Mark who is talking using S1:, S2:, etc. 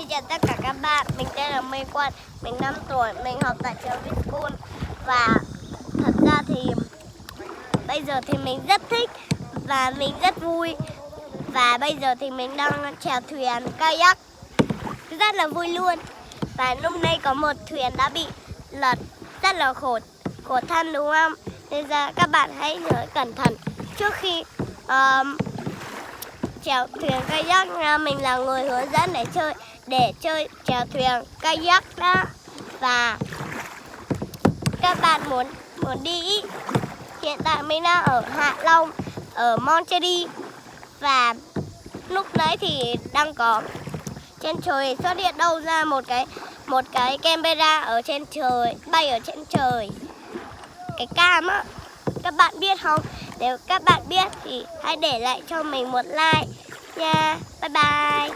S1: chào tất cả các bạn, mình tên là Minh Quân, mình 5 tuổi, mình học tại trường Vinschool. Và thật ra thì bây giờ thì mình rất thích và mình rất vui. Và bây giờ thì mình đang chèo thuyền kayak rất là vui luôn. Và lúc đây có một thuyền đã bị lật, rất là khổ thân đúng không? Nên ra các bạn hãy nhớ cẩn thận trước khi chèo thuyền kayak nha. Mình là người hướng dẫn để chơi chèo thuyền kayak đó. Và các bạn muốn đi, hiện tại mình đang ở Hạ Long, ở Monterey. Và lúc đấy thì đang có trên trời xuất hiện đâu ra một cái camera ở trên trời, bay ở trên trời, cái cam á. Các bạn biết không? Nếu các bạn biết thì hãy để lại cho mình một like nha. Bye bye.